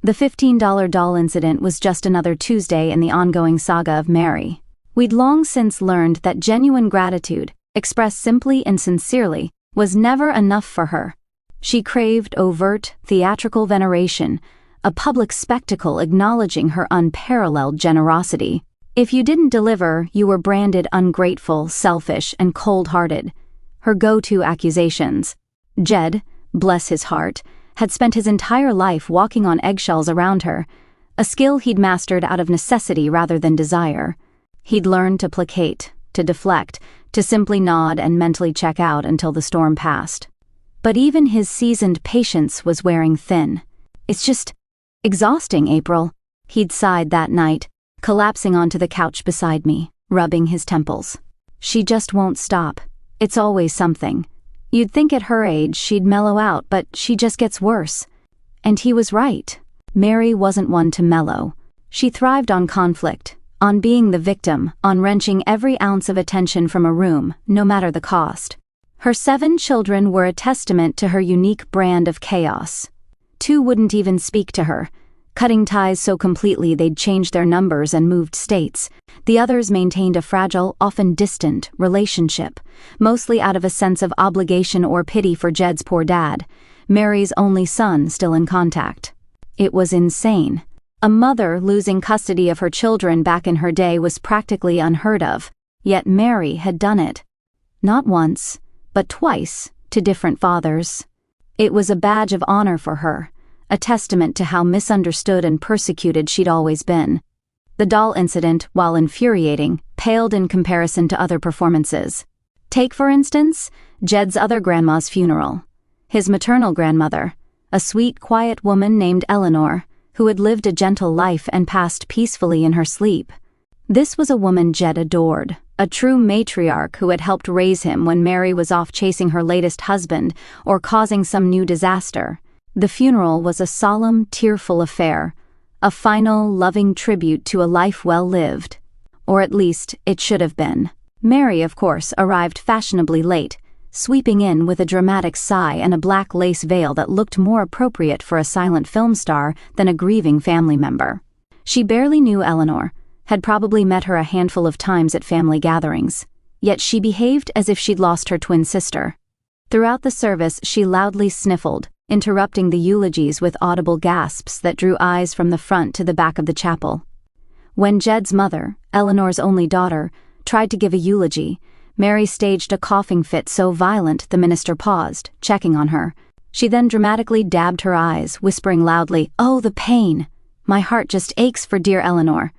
The $15 doll incident was just another Tuesday in the ongoing saga of Mary. We'd long since learned that genuine gratitude, expressed simply and sincerely, was never enough for her. She craved overt, theatrical veneration, a public spectacle acknowledging her unparalleled generosity. If you didn't deliver, you were branded ungrateful, selfish, and cold-hearted. Her go-to accusations. Jed, bless his heart, had spent his entire life walking on eggshells around her, a skill he'd mastered out of necessity rather than desire. He'd learned to placate, to deflect, to simply nod and mentally check out until the storm passed. But even his seasoned patience was wearing thin. "It's just exhausting, April," he'd sighed that night, collapsing onto the couch beside me, rubbing his temples. "She just won't stop. It's always something. You'd think at her age she'd mellow out, but she just gets worse." And he was right. Mary wasn't one to mellow. She thrived on conflict, on being the victim, on wrenching every ounce of attention from a room, no matter the cost. Her 7 children were a testament to her unique brand of chaos. 2 wouldn't even speak to her, cutting ties so completely they'd changed their numbers and moved states. The others maintained a fragile, often distant, relationship, mostly out of a sense of obligation or pity for Jed's poor dad, Mary's only son still in contact. It was insane. A mother losing custody of her children back in her day was practically unheard of, yet Mary had done it. Not once, but twice, to different fathers. It was a badge of honor for her, a testament to how misunderstood and persecuted she'd always been. The doll incident, while infuriating, paled in comparison to other performances. Take, for instance, Jed's other grandma's funeral. His maternal grandmother, a sweet, quiet woman named Eleanor, who had lived a gentle life and passed peacefully in her sleep. This was a woman Jed adored, a true matriarch who had helped raise him when Mary was off chasing her latest husband or causing some new disaster. The funeral was a solemn, tearful affair, a final, loving tribute to a life well lived. Or at least, it should have been. Mary, of course, arrived fashionably late, sweeping in with a dramatic sigh and a black lace veil that looked more appropriate for a silent film star than a grieving family member. She barely knew Eleanor, had probably met her a handful of times at family gatherings, yet she behaved as if she'd lost her twin sister. Throughout the service, she loudly sniffled, interrupting the eulogies with audible gasps that drew eyes from the front to the back of the chapel. When Jed's mother, Eleanor's only daughter, tried to give a eulogy, Mary staged a coughing fit so violent the minister paused, checking on her. She then dramatically dabbed her eyes, whispering loudly, "Oh, the pain! My heart just aches for dear Eleanor,"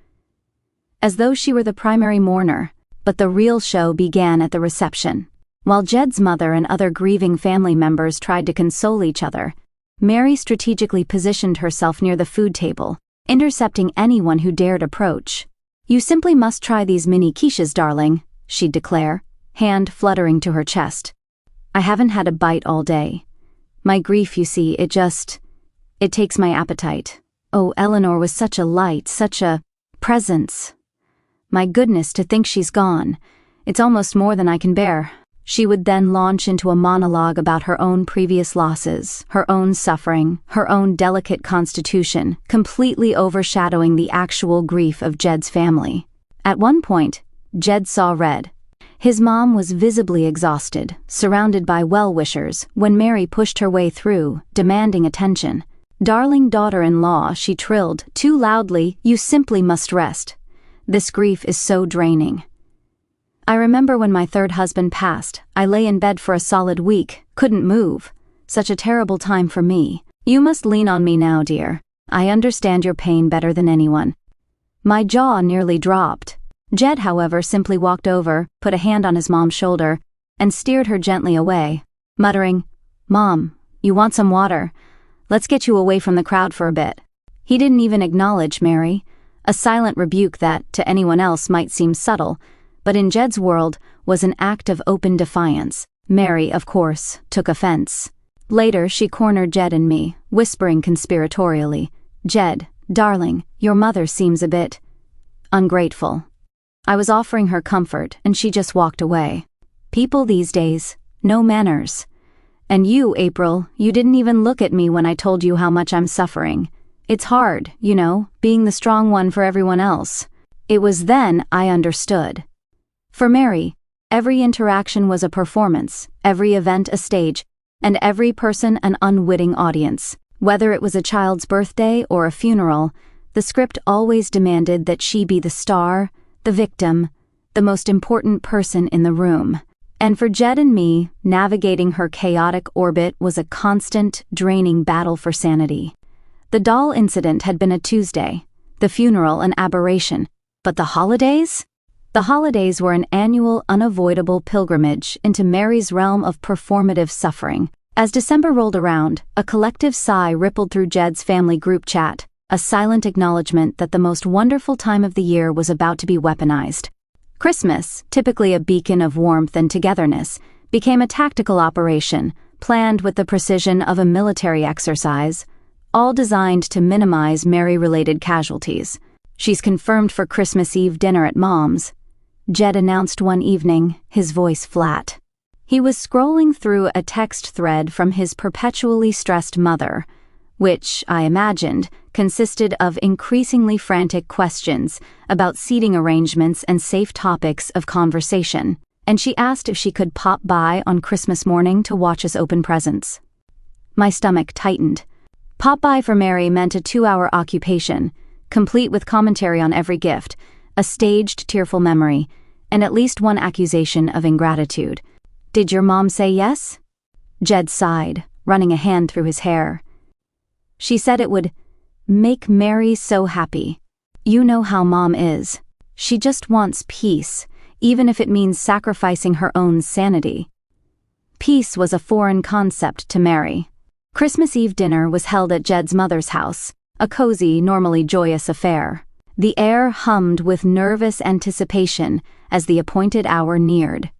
as though she were the primary mourner. But the real show began at the reception. While Jed's mother and other grieving family members tried to console each other, Mary strategically positioned herself near the food table, intercepting anyone who dared approach. "You simply must try these mini quiches, darling," she'd declare, hand fluttering to her chest. "I haven't had a bite all day. My grief, you see, it takes my appetite. Oh, Eleanor was such a light, such a presence. My goodness, to think she's gone. It's almost more than I can bear." She would then launch into a monologue about her own previous losses, her own suffering, her own delicate constitution, completely overshadowing the actual grief of Jed's family. At one point, Jed saw red. His mom was visibly exhausted, surrounded by well-wishers, when Mary pushed her way through, demanding attention. "Darling daughter-in-law," she trilled, too loudly, "you simply must rest. This grief is so draining. I remember when my 3rd husband passed, I lay in bed for a solid week, couldn't move. Such a terrible time for me. You must lean on me now, dear. I understand your pain better than anyone." My jaw nearly dropped. Jed, however, simply walked over, put a hand on his mom's shoulder, and steered her gently away, muttering, "Mom, you want some water? Let's get you away from the crowd for a bit." He didn't even acknowledge Mary, a silent rebuke that, to anyone else, might seem subtle, but in Jed's world was an act of open defiance. Mary, of course, took offense. Later, she cornered Jed and me, whispering conspiratorially, "Jed, darling, your mother seems a bit ungrateful." I was offering her comfort, and she just walked away. People these days, no manners. "And you, April, you didn't even look at me when I told you how much I'm suffering. It's hard, being the strong one for everyone else. It was then I understood. For Mary, every interaction was a performance, every event a stage, and every person an unwitting audience. Whether it was a child's birthday or a funeral, the script always demanded that she be the star, the victim, the most important person in the room. And for Jed and me, navigating her chaotic orbit was a constant, draining battle for sanity. The doll incident had been a Tuesday, the funeral an aberration, but the holidays? The holidays were an annual, unavoidable pilgrimage into Mary's realm of performative suffering. As December rolled around, a collective sigh rippled through Jed's family group chat, a silent acknowledgement that the most wonderful time of the year was about to be weaponized. Christmas, typically a beacon of warmth and togetherness, became a tactical operation, planned with the precision of a military exercise, all designed to minimize Mary-related casualties. "She's confirmed for Christmas Eve dinner at Mom's," Jed announced one evening, his voice flat. He was scrolling through a text thread from his perpetually stressed mother, which, I imagined, consisted of increasingly frantic questions about seating arrangements and safe topics of conversation, and she asked if she could pop by on Christmas morning to watch us open presents. My stomach tightened. Pop by for Mary meant a 2-hour occupation, complete with commentary on every gift, a staged, tearful memory, and at least one accusation of ingratitude. "Did your mom say yes?" Jed sighed, running a hand through his hair. "She said it would make Mary so happy. You know how Mom is. She just wants peace, even if it means sacrificing her own sanity." Peace was a foreign concept to Mary. Christmas Eve dinner was held at Jed's mother's house, a cozy, normally joyous affair. The air hummed with nervous anticipation as the appointed hour neared.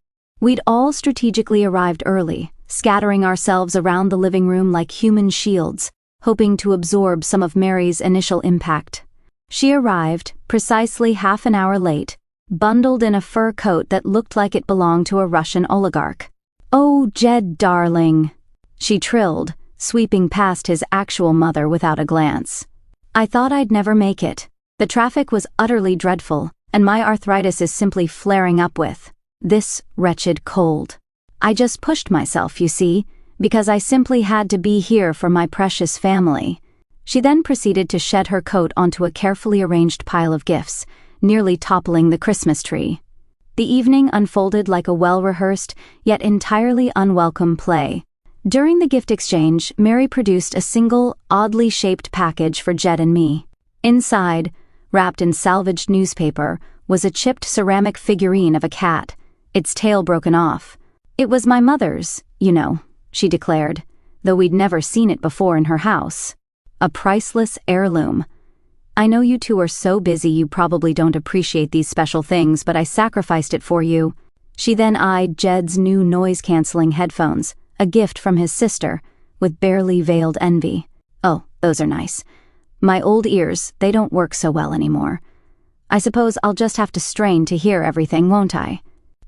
We'd all strategically arrived early, scattering ourselves around the living room like human shields, hoping to absorb some of Mary's initial impact. She arrived, precisely half an hour late, bundled in a fur coat that looked like it belonged to a Russian oligarch. "Oh, Jed, darling," she trilled, sweeping past his actual mother without a glance. "I thought I'd never make it. The traffic was utterly dreadful, and my arthritis is simply flaring up with this wretched cold. I just pushed myself, you see, because I simply had to be here for my precious family." She then proceeded to shed her coat onto a carefully arranged pile of gifts, nearly toppling the Christmas tree. The evening unfolded like a well-rehearsed, yet entirely unwelcome play. During the gift exchange, Mary produced a single, oddly shaped package for Jed and me. Inside, wrapped in salvaged newspaper, was a chipped ceramic figurine of a cat, its tail broken off. "It was my mother's, she declared, though we'd never seen it before in her house. A priceless heirloom. "I know you two are so busy you probably don't appreciate these special things, but I sacrificed it for you." She then eyed Jed's new noise-canceling headphones, a gift from his sister, with barely veiled envy. "Oh, those are nice. My old ears, they don't work so well anymore. I suppose I'll just have to strain to hear everything, won't I?"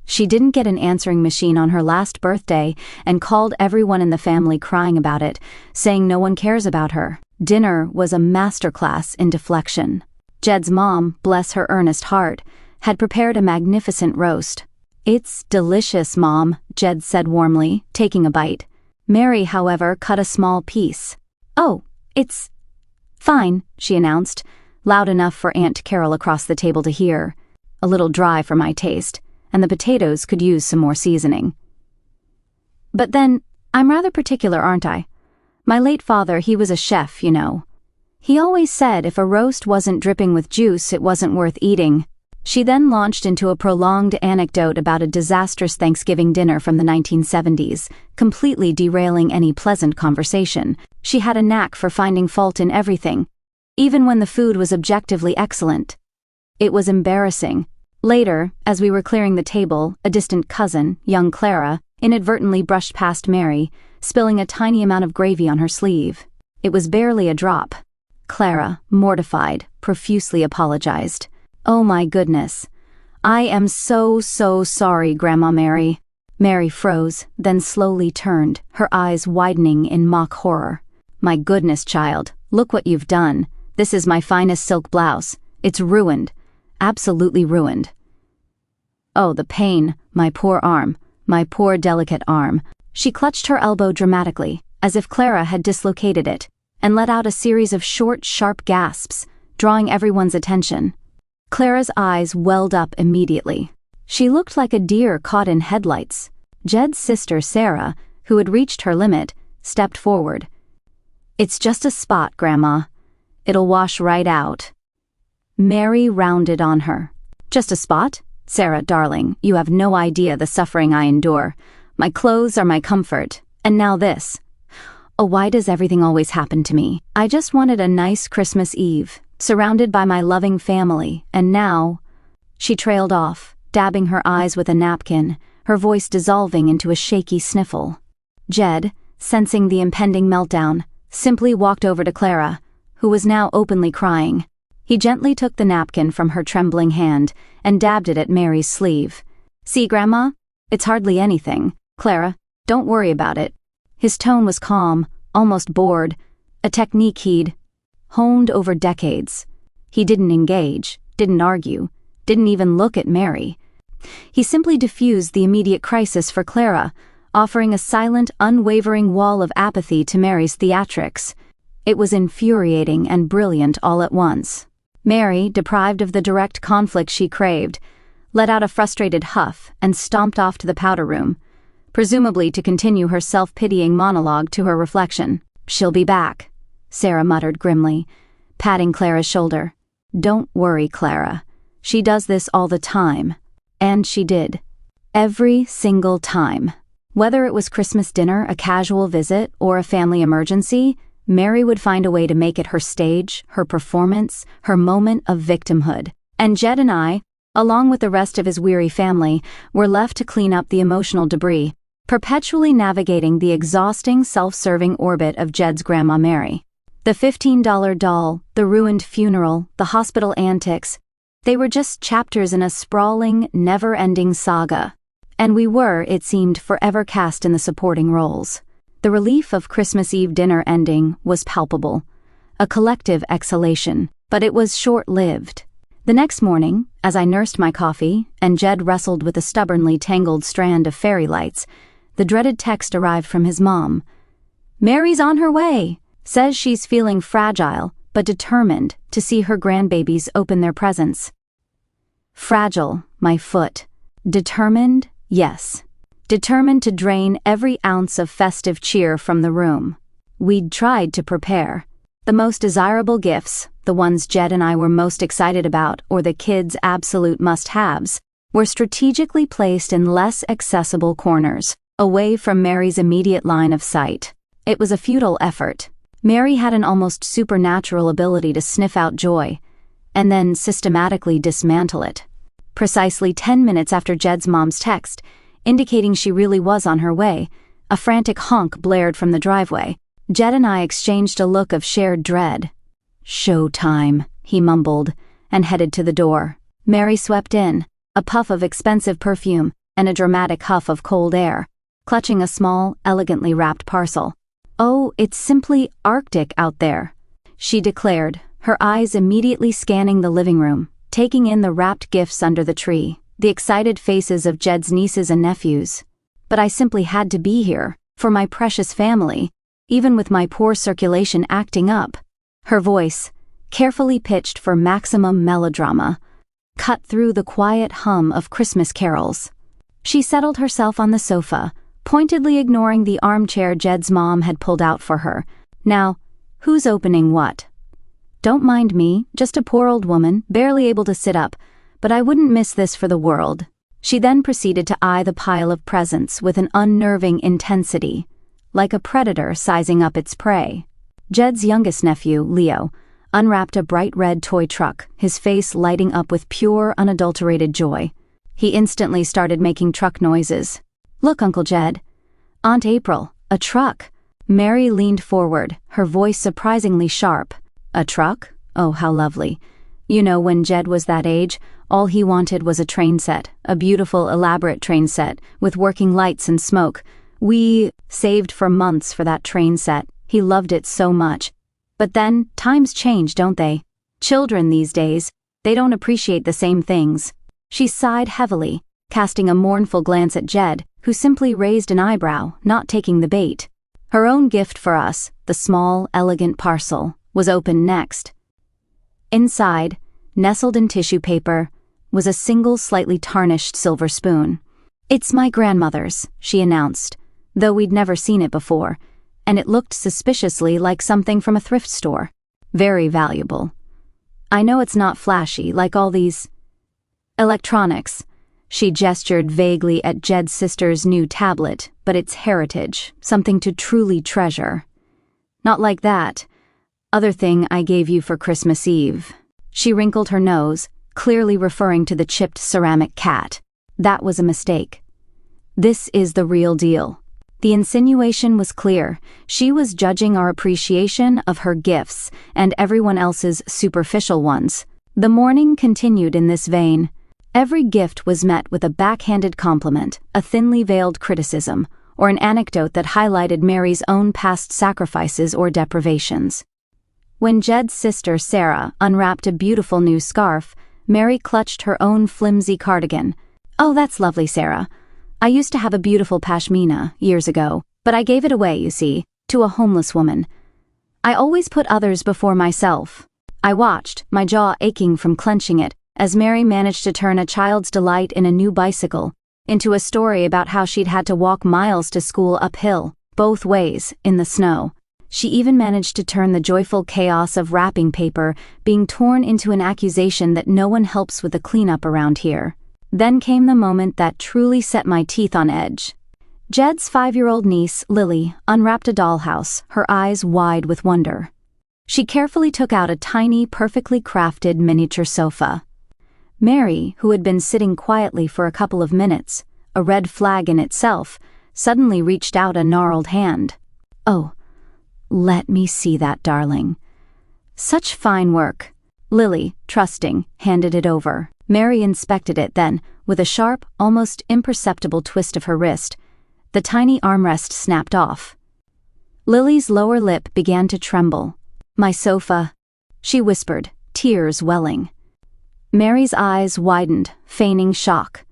She didn't get an answering machine on her last birthday and called everyone in the family crying about it, saying no one cares about her. Dinner was a masterclass in deflection. Jed's mom, bless her earnest heart, had prepared a magnificent roast. "It's delicious, Mom," Jed said warmly, taking a bite. Mary, however, cut a small piece. "Oh, it's fine," she announced, loud enough for Aunt Carol across the table to hear. "A little dry for my taste, and the potatoes could use some more seasoning." "But then, I'm rather particular, aren't I? My late father, he was a chef, He always said if a roast wasn't dripping with juice, it wasn't worth eating." She then launched into a prolonged anecdote about a disastrous Thanksgiving dinner from the 1970s, completely derailing any pleasant conversation. She had a knack for finding fault in everything, even when the food was objectively excellent. It was embarrassing. Later, as we were clearing the table, a distant cousin, young Clara, inadvertently brushed past Mary, spilling a tiny amount of gravy on her sleeve. It was barely a drop. Clara, mortified, profusely apologized. "Oh my goodness. I am so sorry, Grandma Mary." Mary froze, then slowly turned, her eyes widening in mock horror. "My goodness, child, Look what you've done. This is my finest silk blouse. It's ruined. Absolutely ruined. Oh, the pain. My poor arm. My poor delicate arm. She clutched her elbow dramatically, as if Clara had dislocated it, and let out a series of short, sharp gasps, drawing everyone's attention. Clara's eyes welled up immediately. She looked like a deer caught in headlights. Jed's sister, Sarah, who had reached her limit, stepped forward. "It's just a spot, Grandma. It'll wash right out." Mary rounded on her. "Just a spot? Sarah, darling, you have no idea the suffering I endure. My clothes are my comfort, and now this. Oh, why does everything always happen to me? I just wanted a nice Christmas Eve, surrounded by my loving family, and now—" She trailed off, dabbing her eyes with a napkin, her voice dissolving into a shaky sniffle. Jed, sensing the impending meltdown, simply walked over to Clara, who was now openly crying. He gently took the napkin from her trembling hand and dabbed it at Mary's sleeve. "See, Grandma? It's hardly anything. Clara, don't worry about it." His tone was calm, almost bored, a technique he'd honed over decades. He didn't engage, didn't argue, didn't even look at Mary. He simply diffused the immediate crisis for Clara, offering a silent, unwavering wall of apathy to Mary's theatrics. It was infuriating and brilliant all at once. Mary, deprived of the direct conflict she craved, let out a frustrated huff and stomped off to the powder room, presumably to continue her self-pitying monologue to her reflection. "She'll be back," Sarah muttered grimly, patting Clara's shoulder. "Don't worry, Clara. She does this all the time." And she did. Every single time. Whether it was Christmas dinner, a casual visit, or a family emergency, Mary would find a way to make it her stage, her performance, her moment of victimhood. And Jed and I, along with the rest of his weary family, were left to clean up the emotional debris, perpetually navigating the exhausting, self-serving orbit of Jed's Grandma Mary. The $15 doll, the ruined funeral, the hospital antics, they were just chapters in a sprawling, never-ending saga. And we were, it seemed, forever cast in the supporting roles. The relief of Christmas Eve dinner ending was palpable, a collective exhalation, but it was short-lived. The next morning, as I nursed my coffee and Jed wrestled with a stubbornly tangled strand of fairy lights, the dreaded text arrived from his mom. "Mary's on her way. Says she's feeling fragile, but determined to see her grandbabies open their presents." Fragile, my foot. Determined, yes. Determined to drain every ounce of festive cheer from the room. We'd tried to prepare. The most desirable gifts, the ones Jed and I were most excited about, or the kids' absolute must-haves, were strategically placed in less accessible corners, away from Mary's immediate line of sight. It was a futile effort. Mary had an almost supernatural ability to sniff out joy, and then systematically dismantle it. Precisely 10 minutes after Jed's mom's text, indicating she really was on her way, a frantic honk blared from the driveway. Jed and I exchanged a look of shared dread. "Showtime," he mumbled, and headed to the door. Mary swept in, a puff of expensive perfume and a dramatic huff of cold air, clutching a small, elegantly wrapped parcel. "Oh, it's simply Arctic out there," she declared, her eyes immediately scanning the living room, taking in the wrapped gifts under the tree, the excited faces of Jed's nieces and nephews. But I simply had to be here, for my precious family, even with my poor circulation acting up. Her voice, carefully pitched for maximum melodrama, cut through the quiet hum of Christmas carols. She settled herself on the sofa, pointedly ignoring the armchair Jed's mom had pulled out for her. "Now, who's opening what?" "Don't mind me, just a poor old woman, barely able to sit up, but I wouldn't miss this for the world." She then proceeded to eye the pile of presents with an unnerving intensity, like a predator sizing up its prey. Jed's youngest nephew, Leo, unwrapped a bright red toy truck, his face lighting up with pure, unadulterated joy. He instantly started making truck noises. "Look, Uncle Jed. Aunt April, a truck." Mary leaned forward, her voice surprisingly sharp. "A truck? Oh, how lovely. You know, when Jed was that age, all he wanted was a train set, a beautiful, elaborate train set, with working lights and smoke. We saved for months for that train set. He loved it so much. But then, times change, don't they? Children these days, they don't appreciate the same things. She sighed heavily, casting a mournful glance at Jed, who simply raised an eyebrow, not taking the bait. Her own gift for us, the small, elegant parcel, was opened next. Inside, nestled in tissue paper, was a single slightly tarnished silver spoon. "It's my grandmother's," she announced, though we'd never seen it before, and it looked suspiciously like something from a thrift store. Very valuable. "I know it's not flashy like all these electronics." She gestured vaguely at Jed's sister's new tablet, "but it's heritage, something to truly treasure." "Not like that. Other thing I gave you for Christmas Eve." She wrinkled her nose, clearly referring to the chipped ceramic cat. "That was a mistake. This is the real deal." The insinuation was clear. She was judging our appreciation of her gifts and everyone else's superficial ones. The morning continued in this vein. Every gift was met with a backhanded compliment, a thinly veiled criticism, or an anecdote that highlighted Mary's own past sacrifices or deprivations. When Jed's sister Sarah unwrapped a beautiful new scarf, Mary clutched her own flimsy cardigan. "Oh, that's lovely, Sarah. I used to have a beautiful pashmina years ago, but I gave it away, you see, to a homeless woman. I always put others before myself." I watched, my jaw aching from clenching it, as Mary managed to turn a child's delight in a new bicycle into a story about how she'd had to walk miles to school uphill, both ways, in the snow. She even managed to turn the joyful chaos of wrapping paper being torn into an accusation that no one helps with the cleanup around here. Then came the moment that truly set my teeth on edge. Jed's 5-year-old niece, Lily, unwrapped a dollhouse, her eyes wide with wonder. She carefully took out a tiny, perfectly crafted miniature sofa. Mary, who had been sitting quietly for a couple of minutes, a red flag in itself, suddenly reached out a gnarled hand. "Oh, let me see that, darling." "Such fine work." Lily, trusting, handed it over. Mary inspected it then, with a sharp, almost imperceptible twist of her wrist. The tiny armrest snapped off. Lily's lower lip began to tremble. "My sofa," she whispered, tears welling. Mary's eyes widened, feigning shock.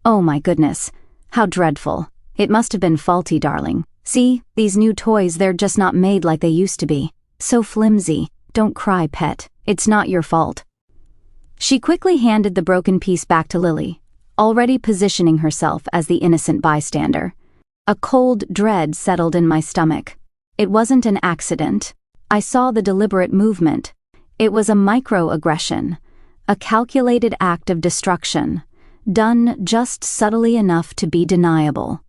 "Oh my goodness, how dreadful. It must have been faulty, darling. See, these new toys, they're just not made like they used to be. So flimsy. Don't cry, pet. It's not your fault." She quickly handed the broken piece back to Lily, already positioning herself as the innocent bystander. A cold dread settled in my stomach. It wasn't an accident. I saw the deliberate movement. It was a microaggression, a calculated act of destruction, done just subtly enough to be deniable.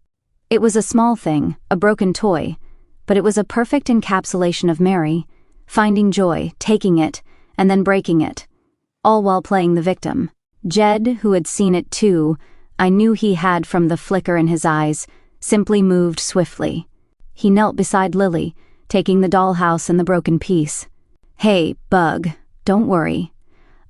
It was a small thing, a broken toy, but it was a perfect encapsulation of Mary, finding joy, taking it, and then breaking it, all while playing the victim. Jed, who had seen it too, I knew he had from the flicker in his eyes, simply moved swiftly. He knelt beside Lily, taking the dollhouse and the broken piece. "Hey, Bug, don't worry.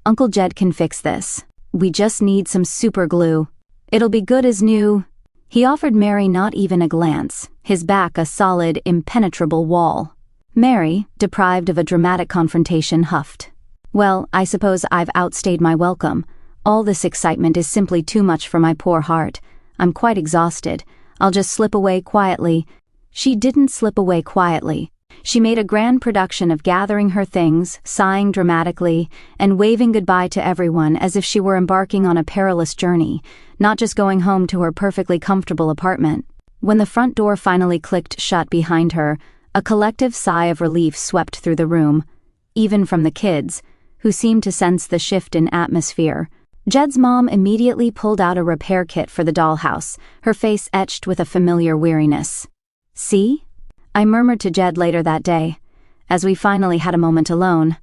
Uncle Jed can fix this. We just need some super glue. It'll be good as new." He offered Mary not even a glance, his back a solid, impenetrable wall. Mary, deprived of a dramatic confrontation, huffed. "Well, I suppose I've outstayed my welcome. All this excitement is simply too much for my poor heart. I'm quite exhausted. I'll just slip away quietly." She didn't slip away quietly. She made a grand production of gathering her things, sighing dramatically, and waving goodbye to everyone as if she were embarking on a perilous journey, not just going home to her perfectly comfortable apartment. When the front door finally clicked shut behind her, a collective sigh of relief swept through the room, even from the kids, who seemed to sense the shift in atmosphere. Jed's mom immediately pulled out a repair kit for the dollhouse, her face etched with a familiar weariness. "See?" I murmured to Jed later that day, as we finally had a moment alone,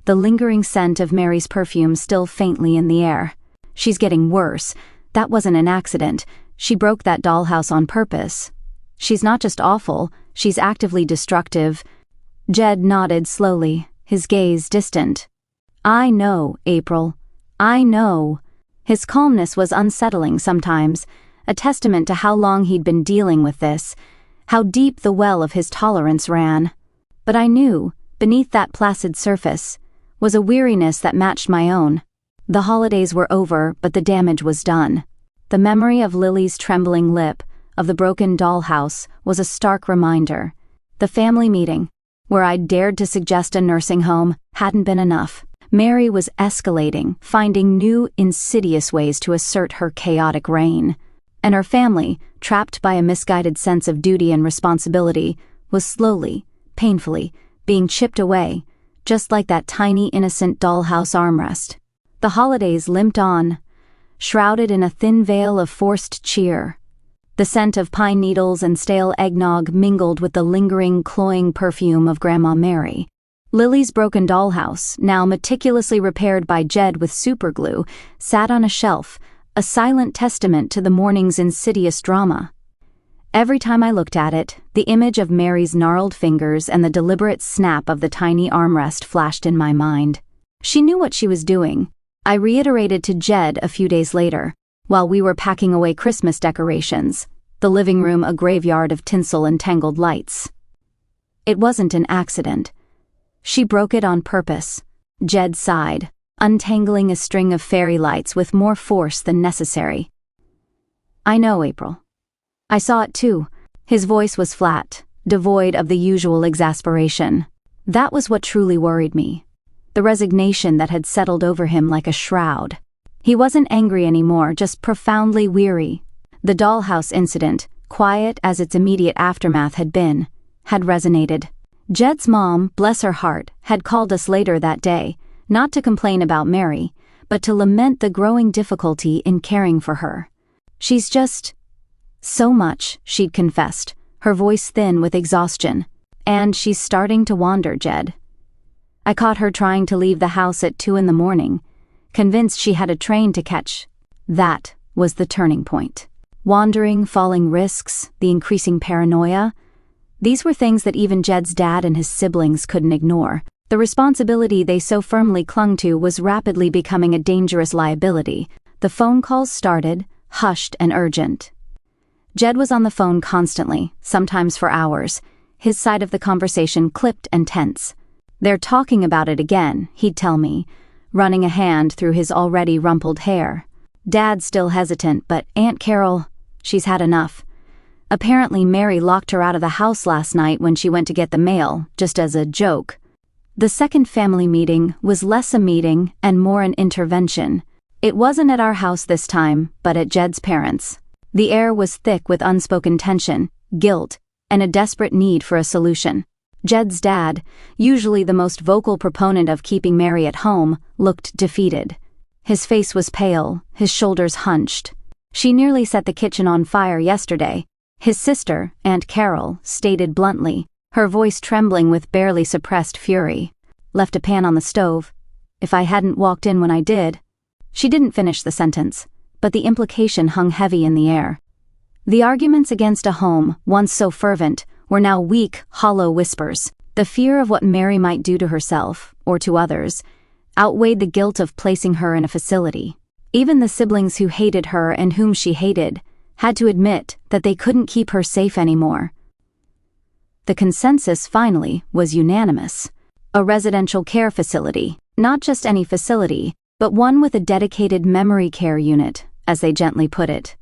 the lingering scent of Mary's perfume still faintly in the air. "She's getting worse. That wasn't an accident. She broke that dollhouse on purpose. She's not just awful, she's actively destructive." Jed nodded slowly, his gaze distant. "I know, April. I know." His calmness was unsettling sometimes, a testament to how long he'd been dealing with this, how deep the well of his tolerance ran. But I knew, beneath that placid surface, was a weariness that matched my own. The holidays were over, but the damage was done. The memory of Lily's trembling lip, of the broken dollhouse, was a stark reminder. The family meeting, where I'd dared to suggest a nursing home, hadn't been enough. Mary was escalating, finding new, insidious ways to assert her chaotic reign. And her family, trapped by a misguided sense of duty and responsibility, was slowly, painfully, being chipped away, just like that tiny innocent dollhouse armrest. The holidays limped on, shrouded in a thin veil of forced cheer. The scent of pine needles and stale eggnog mingled with the lingering, cloying perfume of Grandma Mary. Lily's broken dollhouse, now meticulously repaired by Jed with superglue, sat on a shelf, a silent testament to the morning's insidious drama. Every time I looked at it, the image of Mary's gnarled fingers and the deliberate snap of the tiny armrest flashed in my mind. She knew what she was doing. I reiterated to Jed a few days later, while we were packing away Christmas decorations, the living room a graveyard of tinsel and tangled lights. It wasn't an accident. She broke it on purpose. Jed sighed, untangling a string of fairy lights with more force than necessary. I know, April. I saw it too. His voice was flat, devoid of the usual exasperation. That was what truly worried me. The resignation that had settled over him like a shroud. He wasn't angry anymore, just profoundly weary. The dollhouse incident, quiet as its immediate aftermath had been, had resonated. Jed's mom, bless her heart, had called us later that day, not to complain about Mary, but to lament the growing difficulty in caring for her. She's just so much, she'd confessed, her voice thin with exhaustion. And she's starting to wander, Jed. I caught her trying to leave the house at 2 a.m, convinced she had a train to catch. That was the turning point. Wandering, falling risks, the increasing paranoia. These were things that even Jed's dad and his siblings couldn't ignore. The responsibility they so firmly clung to was rapidly becoming a dangerous liability. The phone calls started, hushed and urgent. Jed was on the phone constantly, sometimes for hours, his side of the conversation clipped and tense. They're talking about it again, he'd tell me, running a hand through his already rumpled hair. Dad's still hesitant, but Aunt Carol, she's had enough. Apparently Mary locked her out of the house last night when she went to get the mail, just as a joke. The second family meeting was less a meeting and more an intervention. It wasn't at our house this time, but at Jed's parents'. The air was thick with unspoken tension, guilt, and a desperate need for a solution. Jed's dad, usually the most vocal proponent of keeping Mary at home, looked defeated. His face was pale, his shoulders hunched. She nearly set the kitchen on fire yesterday. His sister, Aunt Carol, stated bluntly, her voice trembling with barely suppressed fury. Left a pan on the stove. If I hadn't walked in when I did. She didn't finish the sentence, but the implication hung heavy in the air. The arguments against a home, once so fervent, were now weak, hollow whispers. The fear of what Mary might do to herself, or to others, outweighed the guilt of placing her in a facility. Even the siblings who hated her and whom she hated had to admit that they couldn't keep her safe anymore. The consensus, finally, was unanimous. A residential care facility, not just any facility, but one with a dedicated memory care unit, as they gently put it.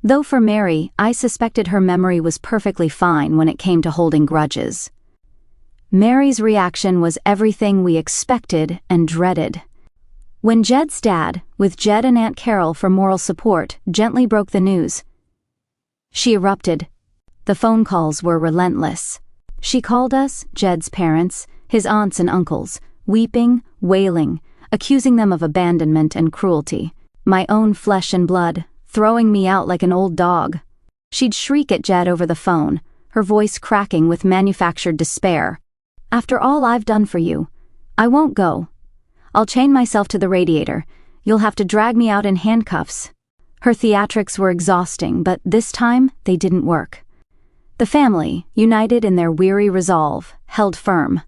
Though for Mary, I suspected her memory was perfectly fine when it came to holding grudges. Mary's reaction was everything we expected and dreaded. When Jed's dad, with Jed and Aunt Carol for moral support, gently broke the news, she erupted. The phone calls were relentless. She called us, Jed's parents, his aunts and uncles, weeping, wailing, accusing them of abandonment and cruelty. My own flesh and blood, throwing me out like an old dog. She'd shriek at Jed over the phone, her voice cracking with manufactured despair. After all I've done for you, I won't go. I'll chain myself to the radiator. You'll have to drag me out in handcuffs. Her theatrics were exhausting, but this time they didn't work. The family, united in their weary resolve, held firm.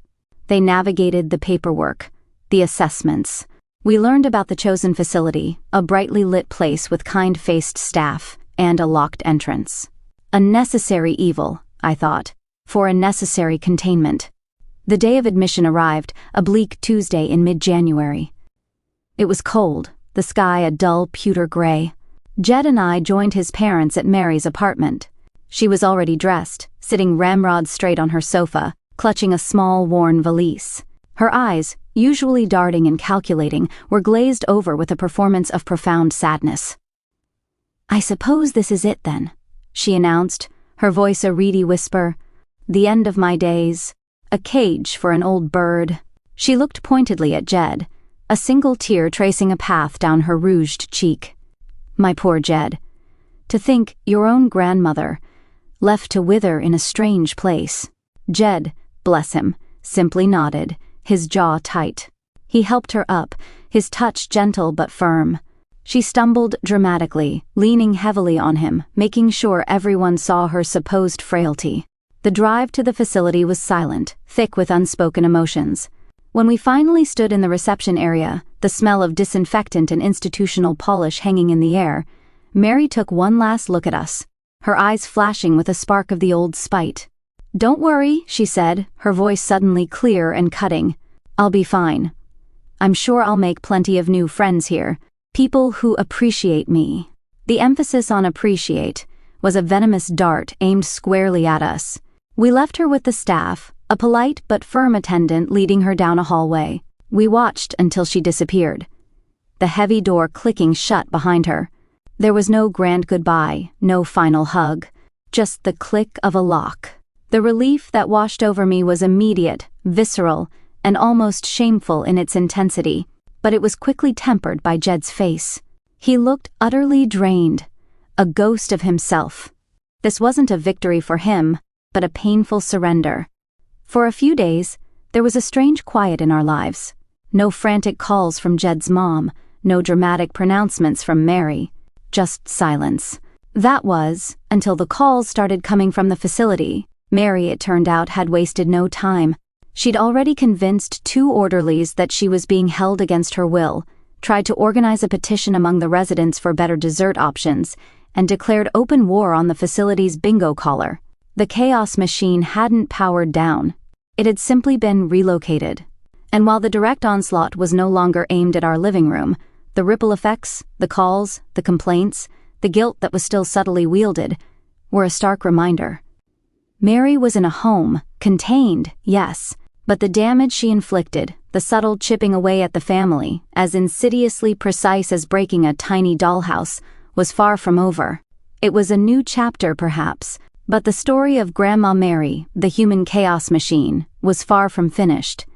They navigated the paperwork, the assessments. We learned about the chosen facility, a brightly lit place with kind-faced staff, and a locked entrance. A necessary evil, I thought, for a necessary containment. The day of admission arrived, a bleak Tuesday in mid-January. It was cold, the sky a dull pewter gray. Jed and I joined his parents at Mary's apartment. She was already dressed, sitting ramrod straight on her sofa, clutching a small, worn valise. Her eyes, usually darting and calculating, were glazed over with a performance of profound sadness. "I suppose this is it then," she announced, her voice a reedy whisper. "The end of my days. A cage for an old bird." She looked pointedly at Jed, a single tear tracing a path down her rouged cheek. "My poor Jed. To think your own grandmother, left to wither in a strange place." Jed, bless him, simply nodded, his jaw tight. He helped her up, his touch gentle but firm. She stumbled dramatically, leaning heavily on him, making sure everyone saw her supposed frailty. The drive to the facility was silent, thick with unspoken emotions. When we finally stood in the reception area, the smell of disinfectant and institutional polish hanging in the air, Mary took one last look at us, her eyes flashing with a spark of the old spite. "Don't worry," she said, her voice suddenly clear and cutting. "I'll be fine. I'm sure I'll make plenty of new friends here, people who appreciate me." The emphasis on appreciate was a venomous dart aimed squarely at us. We left her with the staff, a polite but firm attendant leading her down a hallway. We watched until she disappeared, the heavy door clicking shut behind her. There was no grand goodbye, no final hug, just the click of a lock. The relief that washed over me was immediate, visceral, and almost shameful in its intensity, but it was quickly tempered by Jed's face. He looked utterly drained, a ghost of himself. This wasn't a victory for him, but a painful surrender. For a few days, there was a strange quiet in our lives. No frantic calls from Jed's mom, no dramatic pronouncements from Mary, just silence. That was, until the calls started coming from the facility. Mary, it turned out, had wasted no time. She'd already convinced 2 orderlies that she was being held against her will, tried to organize a petition among the residents for better dessert options, and declared open war on the facility's bingo caller. The chaos machine hadn't powered down. It had simply been relocated. And while the direct onslaught was no longer aimed at our living room, the ripple effects, the calls, the complaints, the guilt that was still subtly wielded, were a stark reminder. Mary was in a home, contained, yes, but the damage she inflicted, the subtle chipping away at the family, as insidiously precise as breaking a tiny dollhouse, was far from over. It was a new chapter, perhaps, but the story of Grandma Mary, the human chaos machine, was far from finished.